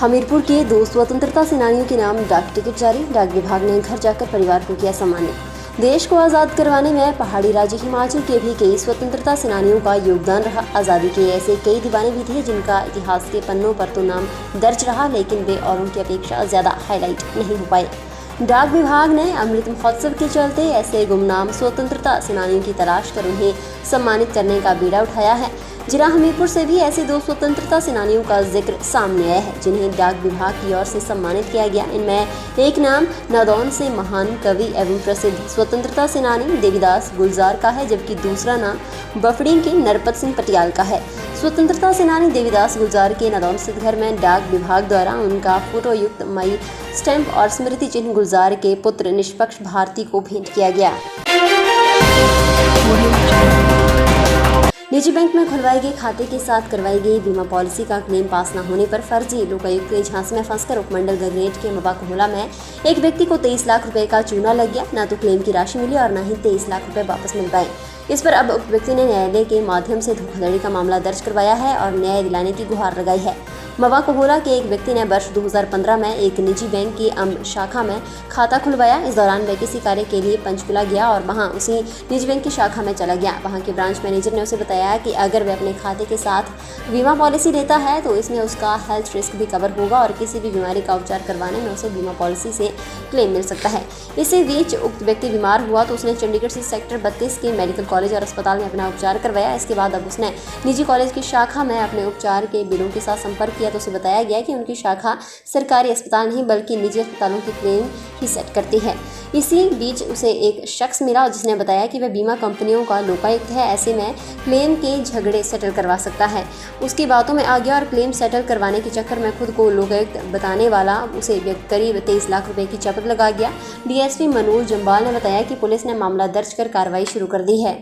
हमीरपुर के 2 स्वतंत्रता सेनानियों के नाम डाक टिकट जारी। डाक विभाग ने घर जाकर परिवार को किया सम्मानित। देश को आज़ाद करवाने में पहाड़ी राज्य हिमाचल के भी कई स्वतंत्रता सेनानियों का योगदान रहा। आज़ादी के ऐसे कई दीवाने भी थे जिनका इतिहास के पन्नों पर तो नाम दर्ज रहा, लेकिन वे औरों की अपेक्षा ज़्यादा हाईलाइट नहीं हो पाए। डाक विभाग ने अमृत महोत्सव के चलते ऐसे गुमनाम स्वतंत्रता सेनानियों की तलाश कर उन्हें सम्मानित करने का बीड़ा उठाया है। जिला हमीरपुर से भी ऐसे 2 स्वतंत्रता सेनानियों का जिक्र सामने आया है जिन्हें डाक विभाग की ओर से सम्मानित किया गया। इनमें एक नाम नादौन से महान कवि एवं प्रसिद्ध स्वतंत्रता सेनानी देवीदास गुलजार का है, जबकि दूसरा नाम बफड़ी के नरपत सिंह पटियाल का है। स्वतंत्रता सेनानी देवीदास गुलजार के नादौन स्थित घर में डाक विभाग द्वारा उनका फोटो युक्त मई स्टैंप और स्मृति चिन्ह गुलजार के पुत्र निष्पक्ष भारती को भेंट किया गया। निजी बैंक में खुलवाए गए खाते के साथ करवाई गई बीमा पॉलिसी का क्लेम पास न होने पर फर्जी लोकायुक्त के झांसे में फंसकर उपमंडल गगरेट के मवा कोहला में एक व्यक्ति को 23 लाख रुपए का चूना लग गया। न तो क्लेम की राशि मिली और न ही 23 लाख रुपए वापस मिल पाए। इस पर अब उक्त व्यक्ति ने न्यायालय के माध्यम से धोखाधड़ी का मामला दर्ज करवाया है और न्याय दिलाने की गुहार लगाई है। मवा कोहला के एक व्यक्ति ने वर्ष 2015 में एक निजी बैंक की शाखा में खाता खुलवाया। इस दौरान वह किसी कार्य के लिए पंचकुला गया और वहां उसी निजी बैंक की शाखा में चला गया। वहां के ब्रांच मैनेजर ने उसे बताया कि अगर वह अपने खाते के साथ बीमा पॉलिसी लेता है तो इसमें उसका हेल्थ रिस्क भी कवर होगा और किसी भी बीमारी का उपचार करवाने में उसे बीमा पॉलिसी से क्लेम मिल सकता है। इसी बीच उक्त व्यक्ति बीमार हुआ तो उसने चंडीगढ़ से सेक्टर 32 के मेडिकल कॉलेज और अस्पताल में अपना उपचार करवाया। इसके बाद अब उसने निजी कॉलेज की शाखा में अपने उपचार के बिलों के साथ संपर्क किया तो उसे बताया गया कि उनकी शाखा सरकारी अस्पताल नहीं बल्कि निजी अस्पतालों की क्लेम ही सेट करती है। इसी बीच उसे एक शख्स मिला जिसने बताया कि वह बीमा कंपनियों का लोकायुक्त है, ऐसे में क्लेम के झगड़े सेटल करवा सकता है। उसकी बातों में आ गया और क्लेम सेटल करवाने के चक्कर में खुद को लोकायुक्त बताने वाला उसे करीब 23 लाख रुपए की चपत लगा गया। डीएसपी मनोज जम्बाल ने बताया कि पुलिस ने मामला दर्ज कर कार्रवाई शुरू कर दी है।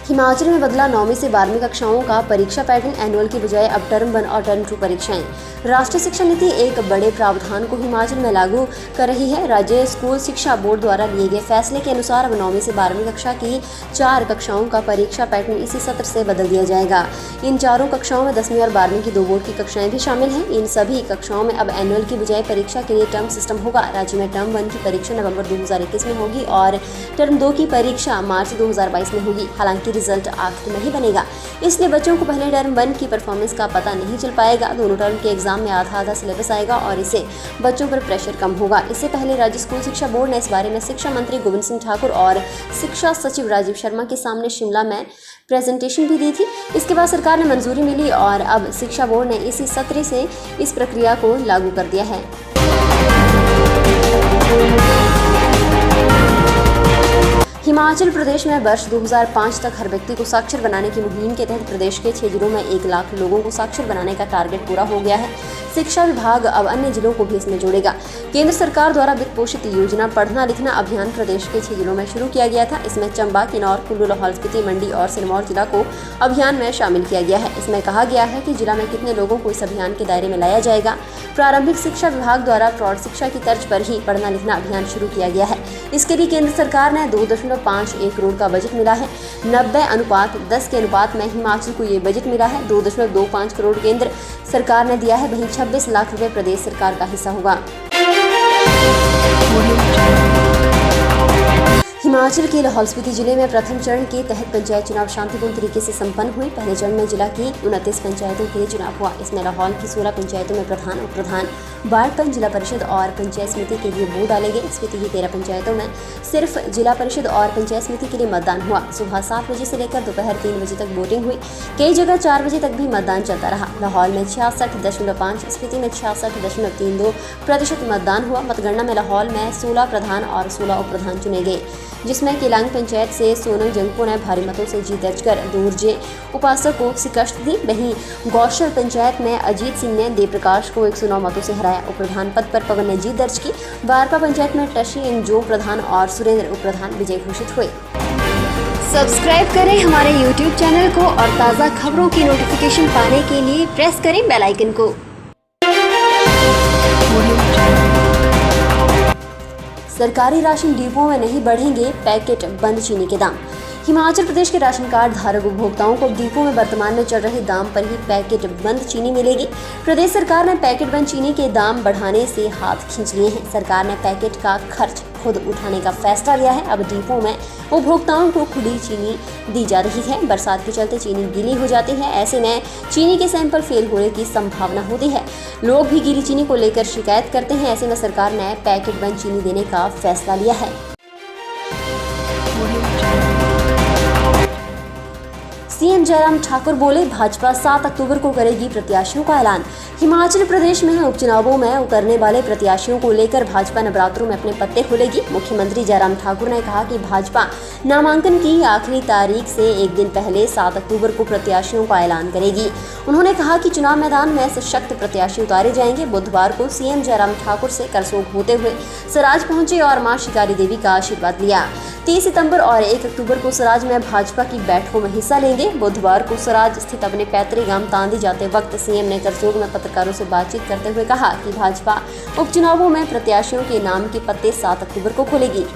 हिमाचल में बदला 9वीं से 12वीं कक्षाओं का परीक्षा पैटर्न। एनुअल की बजाय अब टर्म 1 और टर्म 2 परीक्षाएं। राष्ट्रीय शिक्षा नीति एक बड़े प्रावधान को हिमाचल में लागू कर रही है। राज्य स्कूल शिक्षा बोर्ड द्वारा लिए गए फैसले के अनुसार अब 9वीं से 12वीं कक्षा की 4 कक्षाओं का परीक्षा पैटर्न इसी सत्र से बदल दिया जाएगा। इन चारों कक्षाओं में 10वीं और 12वीं की 2 बोर्ड की कक्षाएं भी शामिल हैं। इन सभी कक्षाओं में अब एनुअल की बजाय परीक्षा के लिए टर्म सिस्टम होगा। राज्य में टर्म 1 की परीक्षा नवंबर 2021 में होगी और टर्म 2 की परीक्षा मार्च 2022 में होगी। हालांकि रिजल्ट आखिर में ही बनेगा, इसलिए बच्चों को पहले टर्म 1 की परफॉर्मेंस का पता नहीं चल पाएगा। दोनों टर्म के एग्जाम में आधा सिलेबस आएगा और इससे बच्चों पर प्रेशर कम होगा। इससे पहले राज्य स्कूल शिक्षा बोर्ड ने इस बारे में शिक्षा मंत्री गोविंद सिंह ठाकुर और शिक्षा सचिव राजीव शर्मा के सामने शिमला में प्रेजेंटेशन भी दी थी। इसके बाद सरकार ने मंजूरी मिली और अब शिक्षा बोर्ड ने इसी सत्र से इस प्रक्रिया को लागू कर दिया है। हिमाचल प्रदेश में वर्ष 2005 तक हर व्यक्ति को साक्षर बनाने की मुहिम के तहत प्रदेश के 6 जिलों में 1 लाख लोगों को साक्षर बनाने का टारगेट पूरा हो गया है। शिक्षा विभाग अब अन्य जिलों को भी इसमें जोड़ेगा। केंद्र सरकार द्वारा वित्त पोषित योजना पढ़ना लिखना अभियान प्रदेश के 6 जिलों में शुरू किया गया था। इसमें चंबा, किन्नौर, कुल्लू, लाहौल स्पीति, मंडी और सिरमौर जिला को अभियान में शामिल किया गया है। इसमें कहा गया है कि जिला में कितने लोगों को इस अभियान के दायरे में लाया जाएगा। प्रारंभिक शिक्षा विभाग द्वारा प्रौढ़ शिक्षा की तर्ज पर ही पढ़ना लिखना अभियान शुरू किया गया है। इसके लिए केंद्र सरकार ने 2.51 करोड़ का बजट मिला है। 90:10 के अनुपात में हिमाचल को ये बजट मिला है। 2.25 करोड़ केंद्र सरकार ने दिया है, वहीं 26 लाख रुपए प्रदेश सरकार का हिस्सा होगा। हिमाचल के लाहौल स्पीति जिले में प्रथम चरण के तहत पंचायत चुनाव शांतिपूर्ण तरीके से संपन्न हुए। पहले चरण में जिला की 29 पंचायतों के लिए चुनाव हुआ। इसमें लाहौल की 16 पंचायतों में प्रधान, उप प्रधान, वार्ड पंच, जिला परिषद और पंचायत समिति के लिए वोट डाले गए। स्पीति की 13 पंचायतों में सिर्फ जिला परिषद और पंचायत समिति के लिए मतदान हुआ। सुबह 7 बजे से लेकर दोपहर 3 बजे तक वोटिंग हुई। कई जगह 4 बजे तक भी मतदान चलता रहा। लाहौल में 66.5, स्पीति में 66.32% मतदान हुआ। मतगणना में लाहौल में 16 प्रधान और 16 उप प्रधान चुने गए, जिसमें केलांग पंचायत से सोनम जंगपो ने भारी मतों से जीत दर्ज कर दूरजे उपासक को शिकस्त दी। वहीं गौशल पंचायत में अजीत सिंह ने देवप्रकाश को 109 मतों से हराया। उप प्रधान पद पर पवन ने जीत दर्ज की। वारपा पंचायत में टशी इंजो प्रधान और सुरेंद्र उप प्रधान विजयी घोषित हुए। सब्सक्राइब करें हमारे YouTube चैनल को और ताज़ा खबरों की नोटिफिकेशन पाने के लिए प्रेस करें बेल आइकन को। सरकारी राशन डिपो में नहीं बढ़ेंगे पैकेट बंद चीनी के दाम। हिमाचल प्रदेश के राशन कार्ड धारक उपभोक्ताओं को डिपो में वर्तमान में चल रहे दाम पर ही पैकेट बंद चीनी मिलेगी। प्रदेश सरकार ने पैकेट बंद चीनी के दाम बढ़ाने से हाथ खींच लिए हैं। सरकार ने पैकेट का खर्च खुद उठाने का फैसला लिया है। अब डिपो में उपभोक्ताओं को खुली चीनी दी जा रही है। बरसात के चलते चीनी गीली हो जाती है, ऐसे में चीनी के सैंपल फेल होने की संभावना होती है। लोग भी गीली चीनी को लेकर शिकायत करते हैं, ऐसे में सरकार ने पैकेट बंद चीनी देने का फैसला लिया है। सीएम जयराम ठाकुर बोले, भाजपा 7 अक्टूबर को करेगी प्रत्याशियों का ऐलान। हिमाचल प्रदेश में उपचुनावों में उतरने वाले प्रत्याशियों को लेकर भाजपा नवरात्रों में अपने पत्ते खोलेगी। मुख्यमंत्री जयराम ठाकुर ने कहा कि भाजपा नामांकन की आखिरी तारीख से एक दिन पहले 7 अक्टूबर को प्रत्याशियों का ऐलान करेगी। उन्होंने कहा कि चुनाव मैदान में सशक्त प्रत्याशी उतारे जाएंगे। बुधवार को सीएम जयराम ठाकुर से करसोग होते हुए सराज पहुंचे और मां शिकारी देवी का आशीर्वाद लिया। 30 सितंबर और 1 अक्टूबर को सराज में भाजपा की बैठकों में हिस्सा लेंगे। बुधवार को सराज स्थित अपने पैतृक गांव तांदी जाते वक्त सीएम ने करसोग में पत्रकारों से बातचीत करते हुए कहा कि भाजपा उपचुनावों में प्रत्याशियों के नाम के पत्ते 7 अक्टूबर को खोलेगी।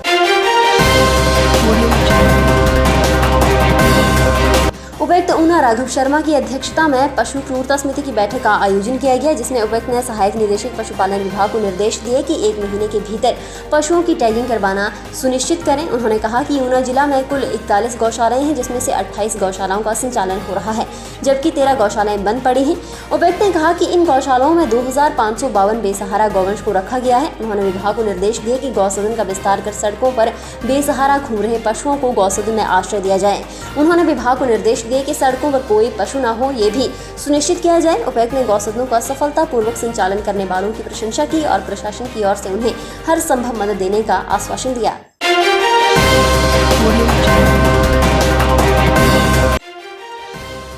उपायुक्त ऊना राघव शर्मा की अध्यक्षता में पशु क्रूरता समिति की बैठक का आयोजन किया गया, जिसमें उपायुक्त ने सहायक निदेशक पशुपालन विभाग को निर्देश दिए कि 1 महीने के भीतर पशुओं की टैगिंग करवाना सुनिश्चित करें। उन्होंने कहा कि ऊना जिला में कुल 41 गौशालाएं हैं, जिसमें से 28 गौशालाओं का संचालन हो रहा है, जबकि 13 गौशालाएं बंद पड़ी हैं। उपायुक्त ने कहा कि इन गौशालाओं में 2552 बेसहारा गौवंश को रखा गया है। उन्होंने विभाग को निर्देश दिए कि गौसदन का विस्तार कर सड़कों पर बेसहारा घूम रहे पशुओं को गौसदन में आश्रय दिया जाए। उन्होंने विभाग को निर्देश दिए कि सड़कों पर कोई पशु न हो, ये भी सुनिश्चित किया जाए। उपायुक्त ने गौसदनों का सफलतापूर्वक संचालन करने वालों की प्रशंसा की और प्रशासन की ओर से उन्हें हर संभव मदद देने का आश्वासन दिया।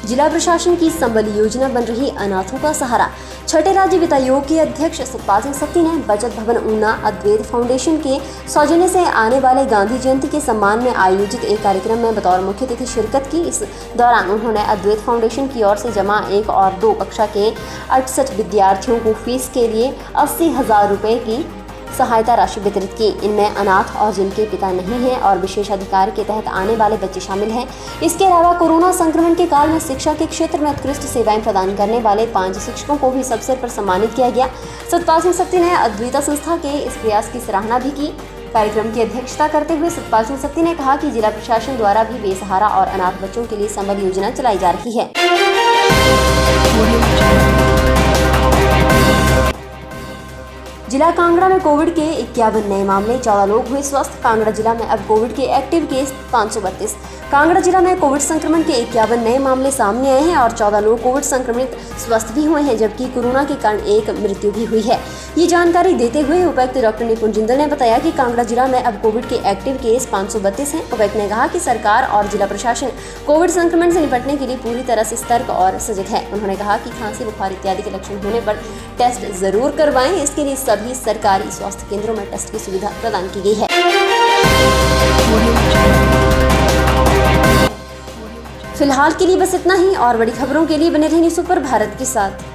जिला प्रशासन की संबल योजना बन रही अनाथों का सहारा। छठे राज्य वित्त आयोग के अध्यक्ष सतपाल सिंह सत्ती ने बचत भवन ऊना अद्वैत फाउंडेशन के सौजन्य से आने वाले गांधी जयंती के सम्मान में आयोजित एक कार्यक्रम में बतौर मुख्य अतिथि शिरकत की। इस दौरान उन्होंने अद्वैत फाउंडेशन की ओर से जमा 1 और 2 कक्षा के 68 विद्यार्थियों को फीस के लिए 80,000 रुपए की सहायता राशि वितरित की। इनमें अनाथ और जिनके पिता नहीं हैं और विशेष अधिकार के तहत आने वाले बच्चे शामिल हैं। इसके अलावा कोरोना संक्रमण के काल में शिक्षा के क्षेत्र में उत्कृष्ट सेवाएं प्रदान करने वाले 5 शिक्षकों को भी इस अवसर पर सम्मानित किया गया। सतपाल सिंह सत्ती ने अद्वैता संस्था के इस प्रयास की सराहना भी की। कार्यक्रम की अध्यक्षता करते हुए सतपाल सिंह सत्ती ने कहा कि जिला प्रशासन द्वारा भी बेसहारा और अनाथ बच्चों के लिए संबल योजना चलाई जा रही है। जिला कांगड़ा में कोविड के 51 नए मामले, 14 लोग हुए स्वस्थ। कांगड़ा जिला में अब कोविड के एक्टिव केस 532। कांगड़ा जिला में कोविड संक्रमण के 51 नए मामले सामने आए हैं और 14 लोग कोविड संक्रमित स्वस्थ भी हुए हैं, जबकि कोरोना के कारण 1 मृत्यु भी हुई है। ये जानकारी देते हुए उपायुक्त डॉक्टर निपुण जिंदल ने बताया कि कांगड़ा जिला में अब कोविड के एक्टिव केस 532 हैं। उपायुक्त ने कहा कि सरकार और जिला प्रशासन कोविड संक्रमण से निपटने के लिए पूरी तरह से सतर्क और सजग है। उन्होंने कहा कि खांसी, बुखार इत्यादि के लक्षण होने पर टेस्ट जरूर करवाएं। इसके लिए सभी सरकारी स्वास्थ्य केंद्रों में टेस्ट की सुविधा प्रदान की गई है। फिलहाल के लिए बस इतना ही और बड़ी खबरों के लिए बने रहिए न्यूज़ सुपर भारत के साथ।